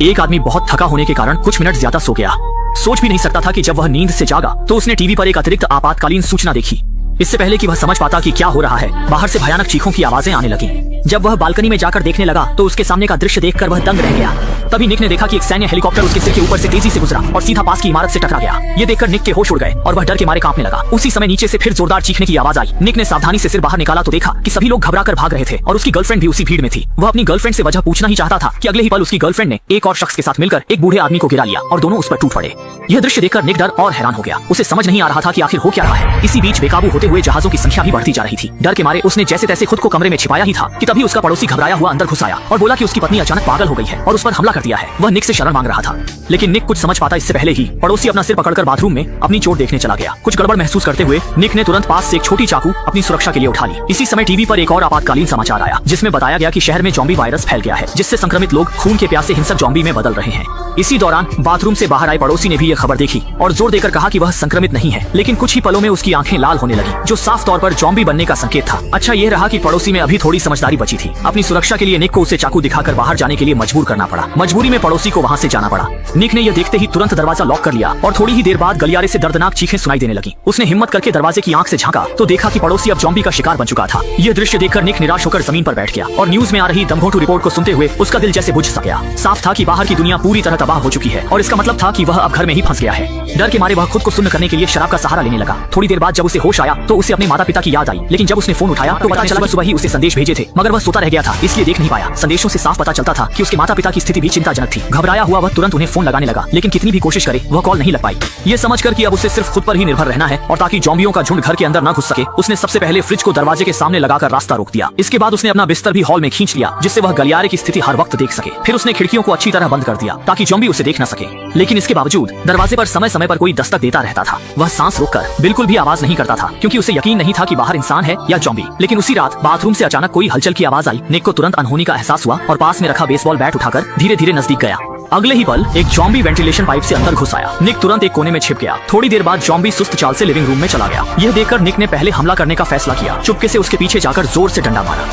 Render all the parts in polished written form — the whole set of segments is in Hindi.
एक आदमी बहुत थका होने के कारण कुछ मिनट ज्यादा सो गया। सोच भी नहीं सकता था कि जब वह नींद से जागा तो उसने टीवी पर एक अतिरिक्त आपातकालीन सूचना देखी। इससे पहले कि वह समझ पाता कि क्या हो रहा है, बाहर से भयानक चीखों की आवाजें आने लगी। जब वह बालकनी में जाकर देखने लगा तो उसके सामने का दृश्य देखकर वह दंग रह गया। तभी निक ने देखा कि एक सैन्य हेलीकॉप्टर उसके सिर के ऊपर से तेजी से गुजरा और सीधा पास की इमारत से टकरा गया। ये देखकर निक के होश उड़ गए और वह डर के मारे कांपने लगा। उसी समय नीचे से फिर जोरदार चीखने की आवाज आई। निक ने सावधानी से सिर बाहर निकाला तो देखा कि सभी लोग घबराकर भाग रहे थे और उसकी गर्लफ्रेंड भी उसी भीड़ में थी। वह अपनी गर्लफ्रेंड से वजह पूछना ही चाहता था कि अगले ही पल उसकी गर्लफ्रेंड ने एक और शख्स के साथ मिलकर एक बूढ़े आदमी को गिरा लिया और दोनों उस पर टूट पड़े। यह दृश्य देखकर निक डर और हैरान हो गया। उसे समझ नहीं आ रहा था कि आखिर हो क्या रहा है। इसी बीच बेकाबू होते हुए जहाजों की संख्या भी बढ़ती जा रही थी। डर के मारे उसने जैसे तैसे खुद को कमरे में छिपाया ही था कि तभी उसका पड़ोसी घबराया हुआ अंदर घुस आया और बोला कि उसकी पत्नी अचानक पागल हो गई है और उस पर हमला कर दिया है। वह निक से शरण मांग रहा था, लेकिन निक कुछ समझ पाता इससे पहले ही पड़ोसी अपना सिर पकड़कर बाथरूम में अपनी चोट देखने चला गया। कुछ गड़बड़ महसूस करते हुए निक ने तुरंत पास से एक छोटी चाकू अपनी सुरक्षा के लिए उठा ली। इसी समय टीवी पर एक और आपातकालीन समाचार आया जिसमें बताया गया कि शहर में ज़ॉम्बी वायरस फैल गया है, जिससे संक्रमित लोग खून के प्यासे हिंसक ज़ॉम्बी में बदल रहे हैं। इसी दौरान बाथरूम से बाहर आए पड़ोसी ने भी यह खबर देखी और जोर देकर कहा कि वह संक्रमित नहीं है, लेकिन कुछ ही पलों में उसकी आंखें लाल होने लगी, जो साफ तौर पर ज़ॉम्बी बनने का संकेत था। अच्छा यह रहा कि पड़ोसी में अभी थोड़ी समझदारी बची थी। अपनी सुरक्षा के लिए निक को उसे चाकू दिखाकर बाहर जाने के लिए मजबूर करना पड़ा। मजबूरी में पड़ोसी को वहाँ से जाना पड़ा। निक ने यह देखते ही तुरंत दरवाजा लॉक कर लिया और थोड़ी ही देर बाद गलियारे से दर्दनाक चीखें सुनाई देने लगी। उसने हिम्मत करके दरवाजे की आंख से झांका तो देखा कि पड़ोसी अब ज़ॉम्बी का शिकार बन चुका था। यह दृश्य देखकर निक निराश होकर जमीन पर बैठ गया और न्यूज में आ रही दमघोंटू रिपोर्ट को सुनते हुए उसका दिल जैसे बुझ सा गया। साफ था कि बाहर की दुनिया पूरी तरह तबाह हो चुकी है और इसका मतलब था कि वह अब घर में ही फंस गया है। डर के मारे वह खुद को सुन्न करने के लिए शराब का सहारा लेने लगा। थोड़ी देर बाद जब उसे होश आया तो उसे अपने माता पिता की याद आई, लेकिन जब उसने फोन उठाया तो पता चला सुबह ही उसे संदेश भेजे थे, मगर वह सोता रह गया था इसलिए देख नहीं पाया। संदेशों से साफ पता चलता था कि उसके माता पिता की स्थिति भी चिंताजनक थी। घबराया हुआ वह तुरंत उन्हें फोन लगाने लगा, लेकिन कितनी भी कोशिश करे वह कॉल नहीं लग पाई। ये समझकर कि अब उसे सिर्फ खुद पर ही निर्भर रहना है और ताकि ज़ॉम्बियों का झुंड घर के अंदर न घुस सके, उसने सबसे पहले फ्रिज को दरवाजे के सामने लगाकर रास्ता रोक दिया। इसके बाद उसने अपना बिस्तर भी हॉल में खींच लिया जिससे वह गलियारे की स्थिति हर वक्त देख सके। फिर उसने खिड़कियों को अच्छी तरह बंद कर दिया ताकि ज़ॉम्बी उसे देख न सके, लेकिन इसके बावजूद दरवाजे पर समय समय पर कोई दस्तक देता रहता था। वह सांस रोककर बिल्कुल भी आवाज नहीं करता था क्योंकि उसे यकीन नहीं था कि बाहर इंसान है या ज़ॉम्बी। लेकिन उसी रात बाथरूम से अचानक कोई हलचल की आवाज आई। निक को तुरंत अनहोनी का एहसास हुआ और पास में रखा बेसबॉल बैट उठाकर धीरे धीरे नजदीक गया। अगले ही पल एक ज़ॉम्बी वेंटिलेशन पाइप से अंदर घुस आया। निक तुरंत एक कोने में छिप गया। थोड़ी देर बाद ज़ॉम्बी सुस्त चाल से लिविंग रूम में चला गया। यह देखकर निक ने पहले हमला करने का फैसला किया। चुपके से उसके पीछे जाकर जोर से डंडा मारा।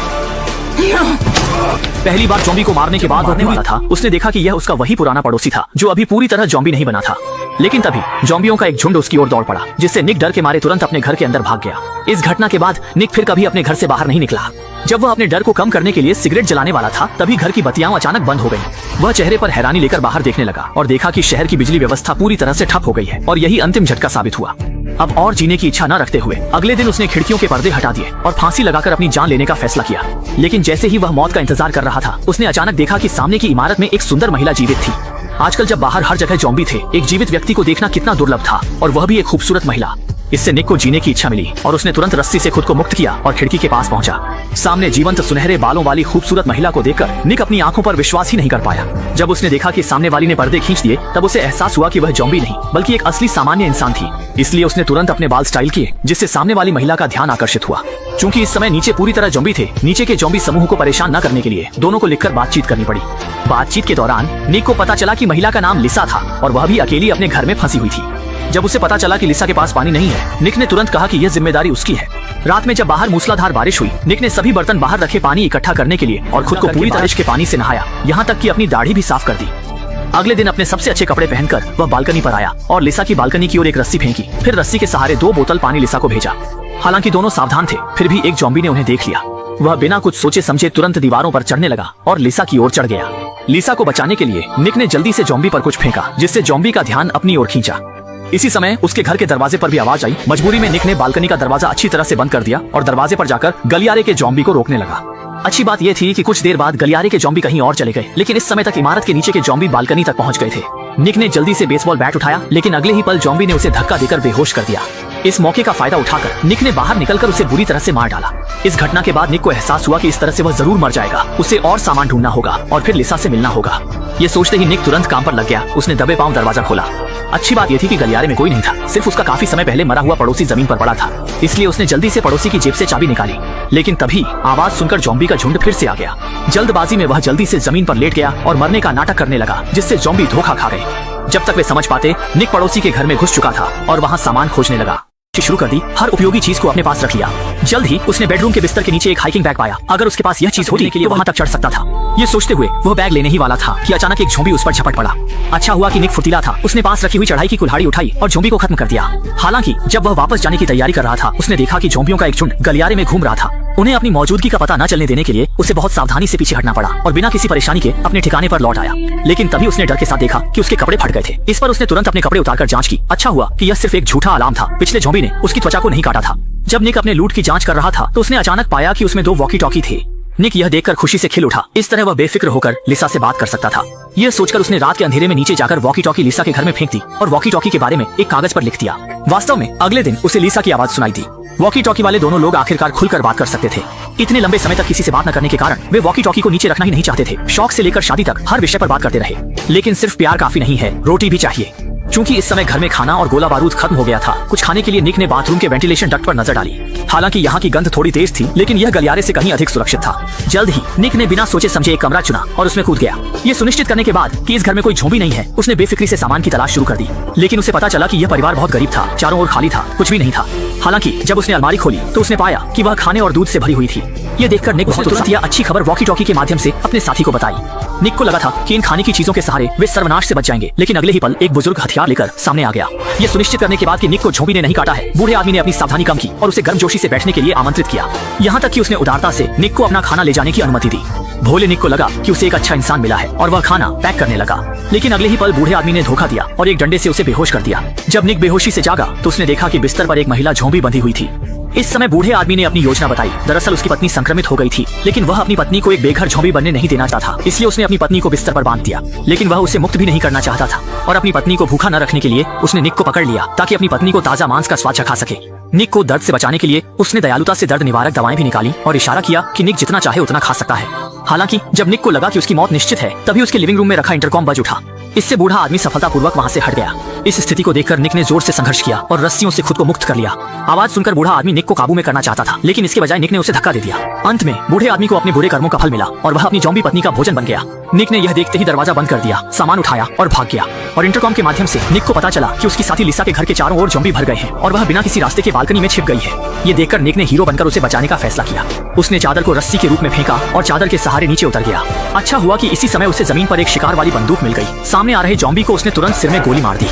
पहली बार ज़ॉम्बी को मारने के बाद मरने वाला था, उसने देखा कि यह उसका वही पुराना पड़ोसी था जो अभी पूरी तरह ज़ॉम्बी नहीं बना था। लेकिन तभी ज़ॉम्बियों का एक झुंड उसकी ओर दौड़ पड़ा, जिससे निक डर के मारे तुरंत अपने घर के अंदर भाग गया। इस घटना के बाद निक फिर कभी अपने घर से बाहर नहीं निकला। जब वह अपने डर को कम करने के लिए सिगरेट जलाने वाला था तभी घर की बत्तियां अचानक बंद हो गईं। वह चेहरे पर हैरानी लेकर बाहर देखने लगा और देखा कि शहर की बिजली व्यवस्था पूरी तरह से ठप हो गई है और यही अंतिम झटका साबित हुआ। अब और जीने की इच्छा न रखते हुए अगले दिन उसने खिड़कियों के पर्दे हटा दिए और फांसी लगाकर अपनी जान लेने का फैसला किया। लेकिन जैसे ही वह मौत का इंतजार कर रहा था, उसने अचानक देखा कि सामने की इमारत में एक सुंदर महिला जीवित थी। आजकल जब बाहर हर जगह ज़ॉम्बी थे, एक जीवित व्यक्ति को देखना कितना दुर्लभ था, और वह भी एक खूबसूरत महिला। इससे निक को जीने की इच्छा मिली और उसने तुरंत रस्सी से खुद को मुक्त किया और खिड़की के पास पहुंचा। सामने जीवंत सुनहरे बालों वाली खूबसूरत महिला को देखकर निक अपनी आंखों पर विश्वास ही नहीं कर पाया। जब उसने देखा कि सामने वाली ने पर्दे खींच दिए तब उसे एहसास हुआ कि वह ज़ॉम्बी नहीं बल्कि एक असली सामान्य इंसान थी। इसलिए उसने तुरंत अपने बाल स्टाइल किए जिससे सामने वाली महिला का ध्यान आकर्षित हुआ। चूंकि इस समय नीचे पूरी तरह ज़ॉम्बी थे, नीचे के ज़ॉम्बी समूह को परेशान न करने के लिए दोनों को लिखकर बातचीत करनी पड़ी। बातचीत के दौरान निक को पता चला कि महिला का नाम लिसा था और वह भी अकेली अपने घर में फंसी हुई थी। जब उसे पता चला कि लिसा के पास पानी नहीं है, निक ने तुरंत कहा कि यह जिम्मेदारी उसकी है। रात में जब बाहर मूसलाधार बारिश हुई, निक ने सभी बर्तन बाहर रखे पानी इकट्ठा करने के लिए और खुद को पूरी तरह के पानी से नहाया, यहाँ तक कि अपनी दाढ़ी भी साफ कर दी। अगले दिन अपने सबसे अच्छे कपड़े पहनकर वह बालकनी पर आया और लिसा की बालकनी की ओर एक रस्सी फेंकी। फिर रस्सी के सहारे 2 बोतल पानी लिसा को भेजा। हालांकि दोनों सावधान थे, फिर भी एक ज़ॉम्बी ने उन्हें देख लिया। वह बिना कुछ सोचे समझे तुरंत दीवारों पर चढ़ने लगा और लिसा की ओर चढ़ गया। लिसा को बचाने के लिए निक ने जल्दी से ज़ॉम्बी पर कुछ फेंका, जिससे ज़ॉम्बी का ध्यान अपनी ओर खींचा। इसी समय उसके घर के दरवाजे पर भी आवाज आई। मजबूरी में निक ने बालकनी का दरवाजा अच्छी तरह से बंद कर दिया और दरवाजे पर जाकर गलियारे के ज़ॉम्बी को रोकने लगा। अच्छी बात यह थी कि कुछ देर बाद गलियारे के ज़ॉम्बी कहीं और चले गए, लेकिन इस समय तक इमारत के नीचे के ज़ॉम्बी बालकनी तक पहुंच गए थे। निक ने जल्दी से बेसबॉल बैट उठाया, लेकिन अगले ही पल ज़ॉम्बी ने उसे धक्का देकर बेहोश कर दिया। इस मौके का फायदा उठाकर निक ने बाहर निकलकर उसे बुरी तरह से मार डाला। इस घटना के बाद निक को एहसास हुआ कि इस तरह से वह जरूर मर जाएगा। उसे और सामान ढूंढना होगा और फिर लिसा से मिलना होगा। ये सोचते ही निक तुरंत काम पर लग गया। उसने दबे पांव दरवाजा खोला। अच्छी बात यह थी कि गलियारे में कोई नहीं था, सिर्फ उसका काफी समय पहले मरा हुआ पड़ोसी जमीन पर पड़ा था। इसलिए उसने जल्दी से पड़ोसी की जेब से चाबी निकाली, लेकिन तभी आवाज सुनकर ज़ॉम्बी का झुंड फिर से आ गया। जल्दबाजी में वह जल्दी से जमीन पर लेट गया और मरने का नाटक करने लगा, जिससे ज़ॉम्बी धोखा खा गए। जब तक वे समझ पाते, निक पड़ोसी के घर में घुस चुका था और वहाँ सामान खोजने लगा। शुरू कर दी, हर उपयोगी चीज को अपने पास रख लिया। जल्द ही उसने बेडरूम के बिस्तर के नीचे एक हाइकिंग बैग पाया। अगर उसके पास यह चीज होती के लिए वहां तक चढ़ सकता था। ये सोचते हुए वह बैग लेने ही वाला था कि अचानक एक झोंबी उस पर झपट पड़ा। अच्छा हुआ कि निक फुर्तीला था, उसने पास रखी हुई चढ़ाई की कुल्हाड़ी उठाई और झोंबी को खत्म कर दिया। हालांकि जब वह वापस जाने की तैयारी कर रहा था, उसने देखा कि झोंबियों का एक झुंड गलियारे में घूम रहा था। उन्हें अपनी मौजूदगी का पता न चलने देने के लिए उसे बहुत सावधानी से पीछे हटना पड़ा और बिना किसी परेशानी के अपने ठिकाने पर लौट आया। लेकिन तभी उसने डर के साथ देखा कि उसके कपड़े फट गए थे। इस पर उसने तुरंत अपने कपड़े उतारकर जांच की। अच्छा हुआ कि यह सिर्फ एक झूठा अलार्म था। पिछले झोंबी ने उसकी त्वचा को नहीं काटा था। जब निक अपने लूट की जांच कर रहा था तो उसने अचानक पाया कि उसमें 2 वॉकी टॉकी थे। निक यह देखकर खुशी से खिल उठा। इस तरह वह बेफिक्र होकर लिसा से बात कर सकता था। यह सोचकर उसने रात के अंधेरे में नीचे जाकर वॉकी टॉकी लिसा के घर में फेंक दी और वॉकी टॉकी के बारे में एक कागज पर लिख दिया। वास्तव में अगले दिन उसे लिसा की आवाज सुनाई दी। वॉकी टॉकी वाले दोनों लोग आखिरकार खुलकर बात कर सकते थे। इतने लंबे समय तक किसी से बात न करने के कारण वे वॉकी टॉकी को नीचे रखना ही नहीं चाहते थे। शौक से लेकर शादी तक हर विषय पर बात करते रहे। लेकिन सिर्फ प्यार काफी नहीं है, रोटी भी चाहिए। चूंकि इस समय घर में खाना और गोला बारूद खत्म हो गया था, कुछ खाने के लिए निक ने बाथरूम के वेंटिलेशन डक्ट पर नजर डाली। हालांकि यहाँ की गंध थोड़ी तेज थी, लेकिन यह गलियारे से कहीं अधिक सुरक्षित था। जल्द ही निक ने बिना सोचे समझे एक कमरा चुना और उसमें कूद गया। ये सुनिश्चित करने के बाद कि इस घर में कोई झोंबी नहीं है, उसने बेफिक्री से सामान की तलाश शुरू कर दी। लेकिन उसे पता चला कि यह परिवार बहुत गरीब था, चारों ओर खाली था, कुछ भी नहीं था। हालांकि जब उसने अलमारी खोली तो उसने पाया कि वह खाने और दूध से भरी हुई थी। ये देखकर निक बहुत तुरंत यह अच्छी खबर वॉकी टॉकी के माध्यम से अपने साथी को बताई। निक को लगा था कि इन खाने की चीजों के सहारे वे सर्वनाश से बच जाएंगे, लेकिन अगले ही पल एक बुजुर्ग हथियार लेकर सामने आ गया। ये सुनिश्चित करने के बाद कि निक को झोंबी ने नहीं काटा है, बूढ़े आदमी ने अपनी सावधानी कम की और उसे गर्मजोशी से बैठने के लिए आमंत्रित किया। यहाँ तक कि उसने उदारता से निक को अपना खाना ले जाने की अनुमति दी। भोले निक को लगा कि उसे एक अच्छा इंसान मिला है और वह खाना पैक करने लगा। लेकिन अगले ही पल बूढ़े आदमी ने धोखा दिया और एक डंडे से उसे बेहोश कर दिया। जब निक बेहोशी से जागा तो उसने देखा कि बिस्तर पर एक महिला झोंबी बंधी हुई थी। इस समय बूढ़े आदमी ने अपनी योजना बताई। दरअसल उसकी पत्नी संक्रमित हो गई थी, लेकिन वह अपनी पत्नी को एक बेघर झोंबी बनने नहीं देना चाहता, इसलिए उसने अपनी पत्नी को बिस्तर पर बांध दिया। लेकिन वह उसे मुक्त भी नहीं करना चाहता था और अपनी पत्नी को भूखा न रखने के लिए उसने निक को पकड़ लिया ताकि अपनी पत्नी को ताजा मांस का स्वाद चखा सके। निक को दर्द से बचाने के लिए उसने दयालुता से दर्द निवारक दवाएं भी निकाली और इशारा किया कि निक जितना चाहे उतना खा सकता है। हालांकि जब निक को लगा कि उसकी मौत निश्चित है, तभी उसके लिविंग रूम में रखा इंटरकॉम बज उठा। इससे बूढ़ा आदमी सफलतापूर्वक वहां से हट गया। इस स्थिति को देखकर निक ने जोर से संघर्ष किया और रस्सियों से खुद को मुक्त कर लिया। आवाज सुनकर बूढ़ा आदमी निक को काबू में करना चाहता था, लेकिन इसके बजाय निक ने उसे धक्का दे दिया। अंत में बूढ़े आदमी को अपने बुरे कर्मों का फल मिला और वह अपनी ज़ॉम्बी पत्नी का भोजन बन गया। निक ने यह देखते ही दरवाजा बंद कर दिया, सामान उठाया और भाग गया। और इंटरकॉम के माध्यम से निक को पता चला कि उसकी साथी लिसा के घर के चारों ओर ज़ॉम्बी भर गए हैं और वह बिना किसी रास्ते के बालकनी में छिप गई है। ये देखकर निक ने हीरो बनकर उसे बचाने का फैसला किया। उसने चादर को रस्सी के रूप में फेंका और चादर के सहारे नीचे उतर गया। अच्छा हुआ कि इसी समय उसे जमीन पर एक शिकार वाली बंदूक मिल गई। सामने आ रहे ज़ॉम्बी को उसने तुरंत सिर में गोली मार दी।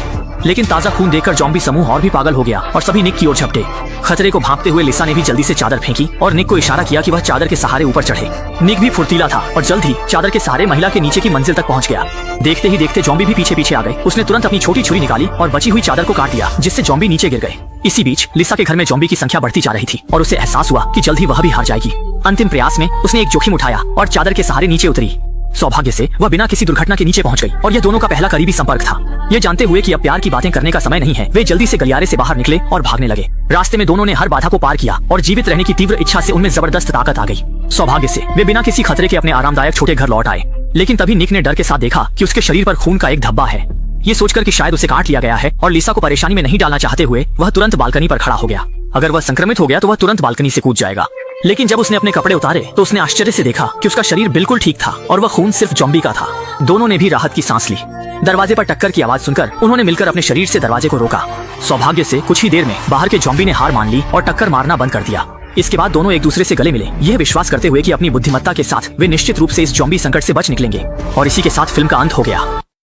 लेकिन ताजा खून देखकर ज़ॉम्बी समूह और भी पागल हो गया और सभी निक की ओर झपटे। खतरे को भांपते हुए लिसा ने भी जल्दी से चादर फेंकी और निक को इशारा किया कि वह चादर के सहारे ऊपर चढ़े। निक भी फुर्तीला था और जल्द ही चादर के सहारे महिला के नीचे की मंजिल तक पहुंच गया। देखते ही देखते ज़ॉम्बी भी पीछे पीछे आ गए। उसने तुरंत अपनी छोटी छुरी निकाली और बची हुई चादर को काट दिया, जिससे ज़ॉम्बी नीचे गिर गए। इसी बीच लिसा के घर में ज़ॉम्बी की संख्या बढ़ती जा रही थी और उसे एहसास हुआ कि जल्द ही वह भी हार जाएगी। अंतिम प्रयास में उसने एक जोखिम उठाया और चादर के सहारे नीचे उतरी। सौभाग्य से वह बिना किसी दुर्घटना के नीचे पहुंच गई और यह दोनों का पहला करीबी संपर्क था। ये जानते हुए कि अब प्यार की बातें करने का समय नहीं है, वे जल्दी से गलियारे से बाहर निकले और भागने लगे। रास्ते में दोनों ने हर बाधा को पार किया और जीवित रहने की तीव्र इच्छा से उनमें जबरदस्त ताकत आ गई। सौभाग्य से वे बिना किसी खतरे के अपने आरामदायक छोटे घर लौट आए। लेकिन तभी निक ने डर के साथ देखा कि उसके शरीर पर खून का एक धब्बा है। ये सोचकर कि शायद उसे काट लिया गया है और लिसा को परेशानी में नहीं डालना चाहते हुए वह तुरंत बालकनी पर खड़ा हो गया। अगर वह संक्रमित हो गया तो वह तुरंत बालकनी से कूद जाएगा। लेकिन जब उसने अपने कपड़े उतारे तो उसने आश्चर्य से देखा कि उसका शरीर बिल्कुल ठीक था और वह खून सिर्फ ज़ॉम्बी का था। दोनों ने भी राहत की सांस ली। दरवाजे पर टक्कर की आवाज सुनकर उन्होंने मिलकर अपने शरीर से दरवाजे को रोका। सौभाग्य से कुछ ही देर में बाहर के ज़ॉम्बी ने हार मान ली और टक्कर मारना बंद कर दिया। इसके बाद दोनों एक दूसरे से गले मिले, यह विश्वास करते हुए कि अपनी बुद्धिमत्ता के साथ वे निश्चित रूप से इस ज़ॉम्बी संकट से बच निकलेंगे। और इसी के साथ फिल्म का अंत हो गया।